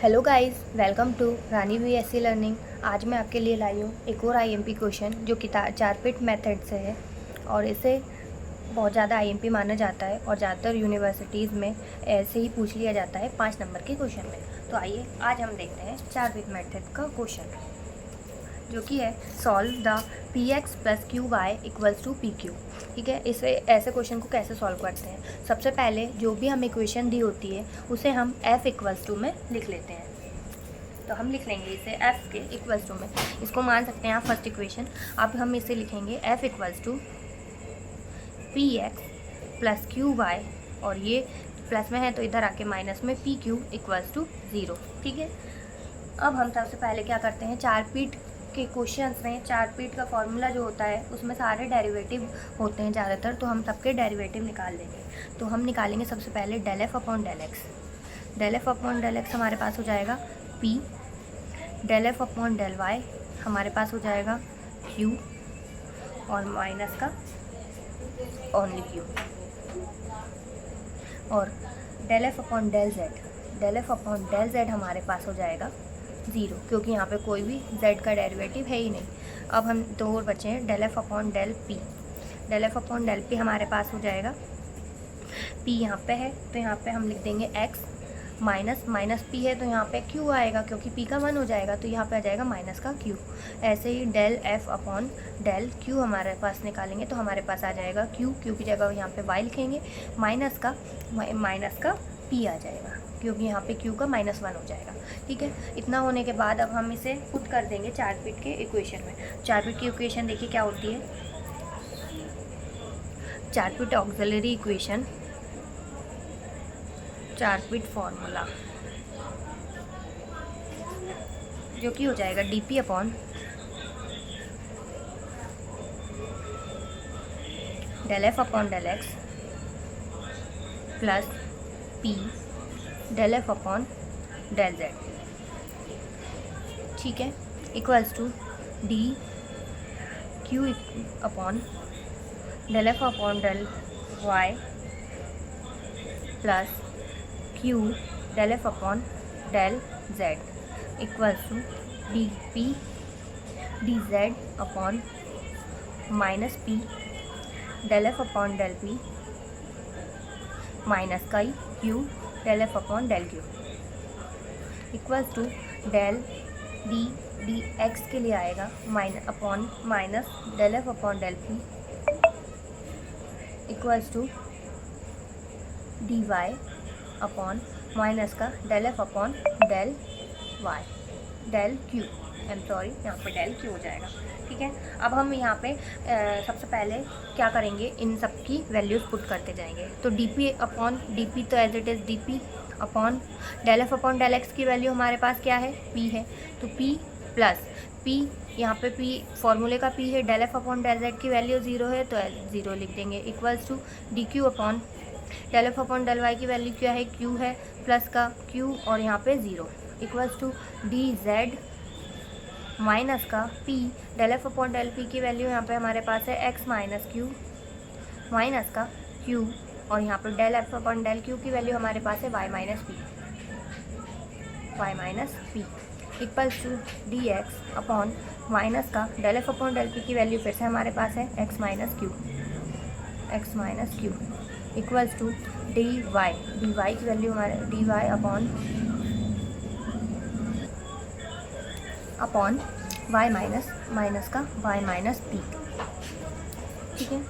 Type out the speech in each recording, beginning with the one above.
Hello guys, welcome to Rani BSc learning. आज मैं आपके लिए लाई हूँ एक और आईएमपी क्वेश्चन जो कि चारपिट मेथड से है और इसे बहुत ज़्यादा आईएमपी माना जाता है और ज़्यादातर यूनिवर्सिटीज़ में ऐसे ही पूछ लिया जाता है 5 नंबर के क्वेश्चन में। तो आइए आज हम देखते हैं चारपिट मेथड का क्वेश्चन जो कि है solve the p x plus q y equals to p q. ठीक है, इसे ऐसे क्वेश्चन को कैसे सॉल्व करते हैं। सबसे पहले जो भी हमें इक्वेशन दी होती है उसे हम एफ इक्वल्स टू में लिख लेते हैं। तो हम लिख लेंगे इसे एफ के इक्वल्स टू में, इसको मान सकते हैं आप फर्स्ट इक्वेशन। अब हम इसे लिखेंगे f equals to p x plus q y, और ये प्लस में है तो इधर आके माइनस में पी क्यू इक्वल्स टू 0। ठीक है, अब हम सबसे पहले क्या करते हैं, चारपीट के क्वेश्चंस में चारपीट का फॉर्मूला जो होता है उसमें सारे डेरिवेटिव होते हैं ज़्यादातर, तो हम सबके डेरिवेटिव निकाल लेंगे। तो हम निकालेंगे सबसे पहले del F upon del x. Del F upon del x हमारे पास हो जाएगा p, del F upon del y हमारे पास हो जाएगा क्यू, और माइनस का ओनली क्यू, और del F upon del z, del F upon del z हमारे पास हो जाएगा 0, क्योंकि यहाँ पे कोई भी z का डेरिवेटिव है ही नहीं। अब हम दो और बचे हैं, del F upon del p. Del F upon del p हमारे पास हो जाएगा p यहाँ पे है तो यहाँ पे हम लिख देंगे x, माइनस माइनस p है तो यहाँ पे q आएगा, क्योंकि p का 1 हो जाएगा तो यहाँ पे आ जाएगा माइनस का q। ऐसे ही del f upon del q हमारे पास निकालेंगे तो हमारे पास आ जाएगा q की जगह यहाँ पे y लिखेंगे, माइनस का p आ जाएगा, क्योंकि यहाँ पे q का -1 हो जाएगा। ठीक है, इतना होने के बाद अब हम इसे पुट कर देंगे चारपीट के इक्वेशन में। चारपीट की इक्वेशन देखिए क्या होती है, Charpit auxiliary equation, Charpit formula जो कि हो जाएगा D upon del F upon del X plus P del F upon del Z. ठीक है, equals to D Q upon del F upon del Y plus Q del F upon del Z equals to D P D Z upon minus P del F upon del P minus का Q del F upon del Q equals to del D X के लिए आएगा minus upon minus del F upon del P equals to D Y upon minus का del F upon del Y del Q, यहाँ पे del Q हो जाएगा। ठीक है, अब हम यहाँ पे सबसे पहले क्या करेंगे, इन सब की वैल्यूज़ पुट करते जाएंगे। तो D P upon D P, तो as it is D P upon del F upon del X की वैल्यू हमारे पास क्या है, पी है, तो पी प्लस पी, यहाँ पे पी फॉर्मूले का पी है, del F upon del z की वैल्यू 0 है तो 0 लिख देंगे, equals to D Q upon del F upon del y की वैल्यू क्या है, क्यू है, प्लस का क्यू और यहाँ पे 0 equals to D Z minus का P del F upon del P की वैल्यू यहाँ पे हमारे पास है एक्स माइनस क्यू माइनस का क्यू, और यहाँ पर del F upon del Q की वैल्यू हमारे पास है Y minus P equals to D X upon minus का del F upon del P की वैल्यू फिर से हमारे पास है X minus Q equals to D Y की वैल्यू हमारे d Y upon y minus का वाई माइनस पी। ठीक है,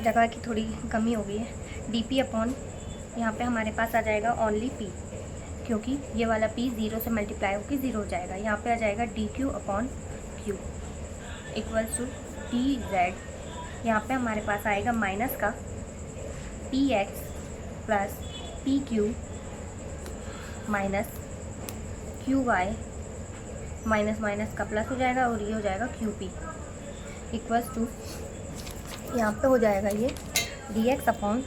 जगह की थोड़ी कमी हो गई है, डी पी अपॉन यहाँ पे हमारे पास आ जाएगा ओनली पी, क्योंकि ये वाला पी 0 से मल्टीप्लाई होकर 0 हो जाएगा, यहाँ पे आ जाएगा d Q upon q equals to D z, यहाँ पे हमारे पास आएगा माइनस का p x plus p q minus q y, minus minus का प्लस हो जाएगा और ये हो जाएगा क्यू पी इक्वल्स टू, यहाँ पे हो जाएगा ये डी एक्स अपॉन,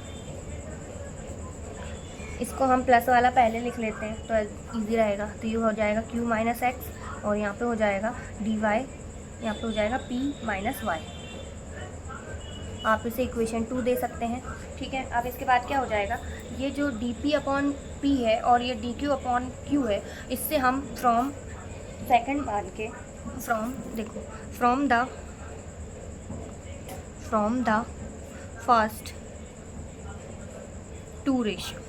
इसको हम प्लस वाला पहले लिख लेते हैं तो इजी रहेगा, तो ये हो जाएगा क्यू माइनस एक्स और यहाँ पे हो जाएगा डी वाई, यहाँ पे हो जाएगा पी माइनस वाई आप इसे इक्वेशन 2 दे सकते हैं। ठीक है, अब इसके बाद क्या हो जाएगा, ये जो dp/p है और ये dq/q है, इससे हम फ्रॉम सेकंड मान के देखो from the first two ratio,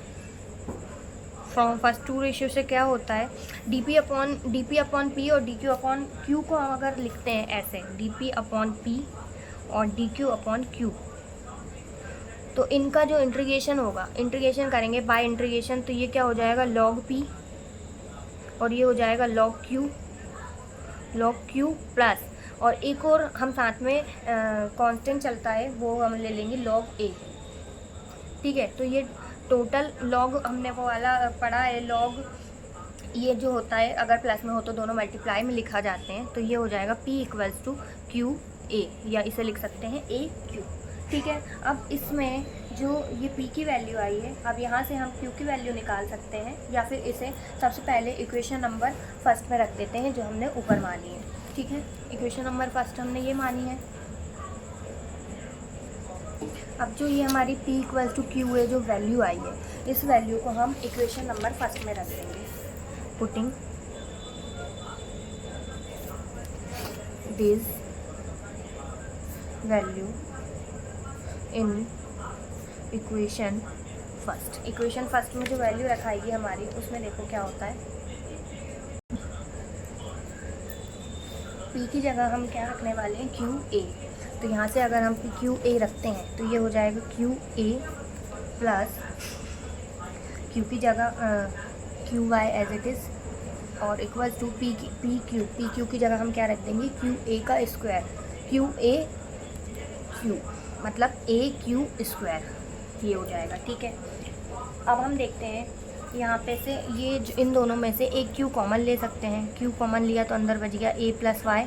from first two ratio से क्या होता है, dp/p और dq/q को हम अगर लिखते हैं ऐसे dp/p और dq/q, तो इनका जो इंटीग्रेशन होगा, इंटीग्रेशन करेंगे बाय इंटीग्रेशन, तो ये क्या हो जाएगा log p और ये हो जाएगा log q प्लस, और एक और हम साथ में कांस्टेंट चलता है वो हम ले लेंगे log a। ठीक है, तो ये टोटल लॉग हमने वो वाला पढ़ा है, लॉग ये जो होता है अगर प्लस में हो तो दोनों मल्टीप्लाई में लिखा जाते हैं, तो ये हो जाएगा p = q a, या इसे लिख सकते हैं a q। ठीक है, अब इसमें जो ये p की वैल्यू आई है, अब यहाँ से हम q की वैल्यू निकाल सकते हैं, या फिर इसे सबसे पहले इक्वेशन नंबर फर्स्ट में रख देते हैं जो हमने ऊपर मानी है। ठीक है, इक्वेशन नंबर फर्स्ट हमने ये मानी है। अब जो ये हमारी p = q है जो वैल्यू आई है, इस वैल्यू को हम इक्वेशन नंबर फर्स्ट में रख देंगे, putting this value in equation first. Equation first में जो वैल्यू रखाएगी हमारी, उसमें देखो क्या होता है, p की जगह हम क्या रखने वाले हैं, qa। तो यहाँ से अगर हम qa रखते हैं तो ये हो जाएगा qa प्लस q की जगह qy एज इट इज़, और इक्वल्स टू pq की जगह हम क्या रख देंगे, qa का स्क्वायर, qa मतलब aq², ये हो जाएगा। ठीक है, अब हम देखते हैं यहाँ पे से ये इन दोनों में से एक q कॉमन ले सकते हैं, q कॉमन लिया तो अंदर बच गया a + y,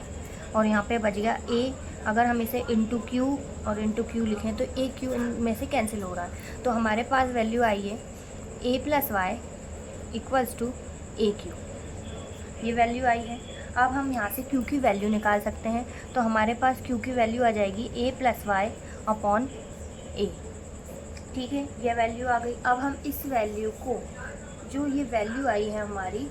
और यहाँ पे बच गया a। अगर हम इसे इंटू q और इंटू q लिखें तो a q में से कैंसिल हो रहा है, तो हमारे पास वैल्यू आई है a + y = aq, ये वैल्यू आई है। अब हम यहाँ से q की वैल्यू निकाल सकते हैं, तो हमारे पास q की वैल्यू आ जाएगी a + y/a। ठीक है, ये वैल्यू आ गई। अब हम इस वैल्यू को, जो ये वैल्यू आई है हमारी,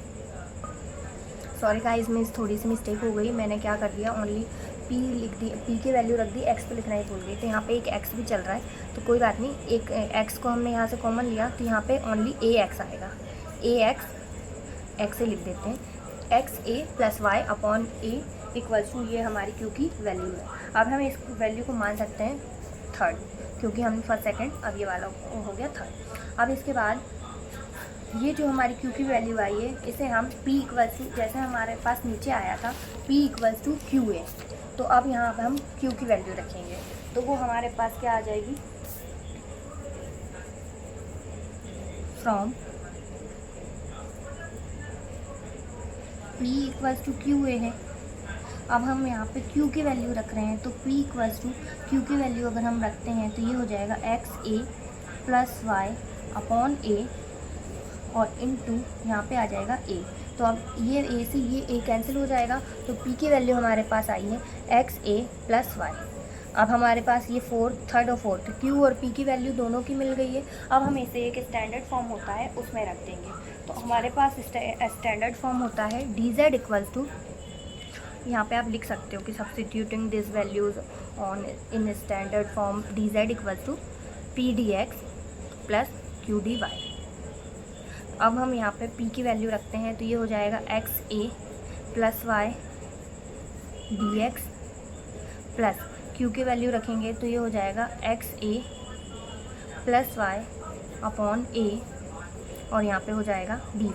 सॉरी गाइस इसमें थोड़ी सी मिस्टेक हो गई, मैंने क्या कर दिया, ओनली p लिख दी, p की वैल्यू रख दी, x पे लिखना ही भूल गई, तो यहाँ पे एक x भी चल रहा है, तो कोई बात नहीं, एक x को हमने यहाँ से कॉमन लिया, तो यहाँ पे ओनली ax आएगा, x से लिख देते हैं, xa + y/a = ये हमारी q की वैल्यू है। अब हम इस वैल्यू को मान सकते हैं थर्ड, क्योंकि हमने फर्स्ट सेकंड, अब ये वाला हो गया थर्ड। अब इसके बाद ये जो हमारी q की वैल्यू आई है, इसे हम p = जैसे हमारे पास नीचे आया था p = qa, तो अब यहाँ पर हम q की वैल्यू रखेंगे, तो वो हमारे पास क्या आ जाएगी, फ्रॉम p = qa है। अब हम यहाँ पे q की वैल्यू रख रहे हैं, तो p = q की वैल्यू अगर हम रखते हैं तो ये हो जाएगा xa + y/a, और इनटू यहाँ पे आ जाएगा a। तो अब ये a से ये a कैंसिल हो जाएगा, तो p की वैल्यू हमारे पास आई है xa + y। अब हमारे पास ये थर्ड और फोर्थ q और p की वैल्यू दोनों की मिल गई है। अब हम इसे एक स्टैंडर्ड फॉर्म होता है उसमें रख देंगे, तो हमारे पास स्टैंडर्ड फॉर्म होता है dz = यहाँ पे आप लिख सकते हो कि substituting this values on in standard form, dz = pdx + qdy। अब हम यहाँ पे p की वैल्यू रखते हैं, तो ये हो जाएगा xa + y dx plus q की वैल्यू रखेंगे तो ये हो जाएगा xa + y/a, और यहाँ पे हो जाएगा dy।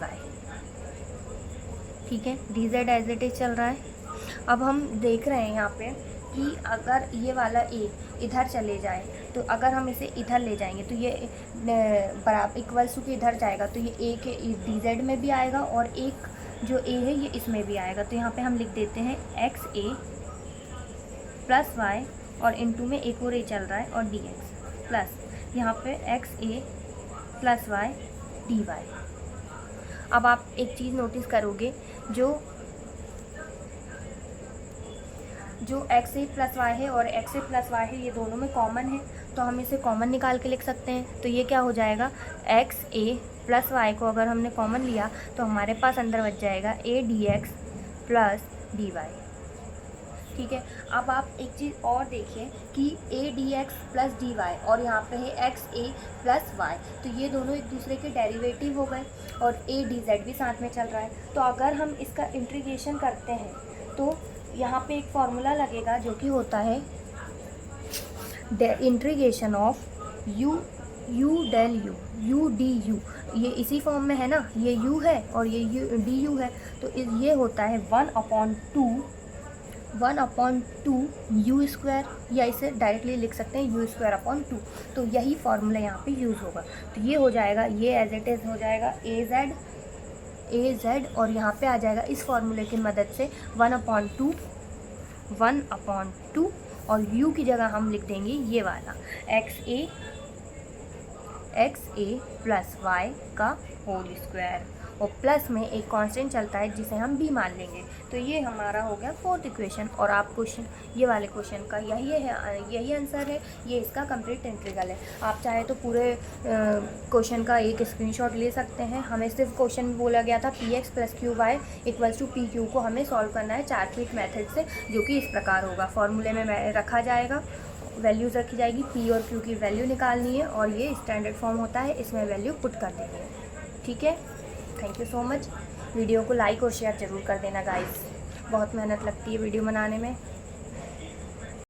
ठीक है, dz एज इट इज चल रहा है। अब हम देख रहे हैं यहाँ पे कि अगर ये वाला a इधर चले जाए, तो अगर हम इसे इधर ले जाएंगे तो ये बराबर इक्वल्स के इधर जाएगा, तो ये a के dz में भी आएगा, और एक जो a है ये इसमें भी आएगा, तो यहाँ पे हम लिख देते हैं xa + y, और इनटू में एक और a चल रहा है, और dx प्लस यहाँ पे xa + y dy। अब आप एक चीज़ नोटिस करोगे, जो जो एक्स ए प्लस वाई है और एक्स ए प्लस वाई है ये दोनों में कॉमन है, तो हम इसे कॉमन निकाल के लिख सकते हैं। तो ये क्या हो जाएगा, एक्स ए प्लस वाई को अगर हमने कॉमन लिया तो हमारे पास अंदर बच जाएगा a d x plus d y. ठीक है, अब आप एक चीज़ और देखिए कि a d x plus d y और यहाँ पे है एक्स ए प्लस वाई, तो ये दोनों एक दूसरे के डेरिवेटिव हो गए और ए डी जेड भी साथ में चल रहा है। तो अगर हम इसका इंटीग्रेशन करते हैं तो यहाँ पे एक फॉर्मूला लगेगा जो कि होता है integration of u del u d u, ये इसी फॉर्म में है ना, ये u है और ये डी यू है, तो ये होता है 1/2 यू स्क्वायर, या इसे डायरेक्टली लिख सकते हैं u²/2। तो यही फॉर्मूला यहाँ पे यूज़ होगा। तो ये हो जाएगा, ये एज इट इज़ हो जाएगा ए जेड और यहाँ पे आ जाएगा इस फॉर्मूले की मदद से 1/2 और u की जगह हम लिख देंगे ये वाला एक्स ए प्लस वाई का होल स्क्वायर, और प्लस में एक कांस्टेंट चलता है जिसे हम b मान लेंगे। तो ये हमारा हो गया फोर्थ इक्वेशन। और आप क्वेश्चन, ये वाले क्वेश्चन का यही आंसर है, ये इसका कंप्लीट इंटीग्रल है। आप चाहे तो पूरे क्वेश्चन का एक स्क्रीनशॉट ले सकते हैं। हमें सिर्फ क्वेश्चन में बोला गया था px + qy = pq को हमें सॉल्व करना है 4 फीट मेथड से, जो कि इस प्रकार होगा। फॉर्मूले में रखा जाएगा, वैल्यूज़ रखी जाएगी, p और q की वैल्यू निकालनी है और ये स्टैंडर्ड फॉर्म होता है, इसमें वैल्यू पुट कर देनी है। ठीक है, thank you so much. Video को लाइक और शेयर ज़रूर कर देना गाइस, बहुत मेहनत लगती है वीडियो बनाने में।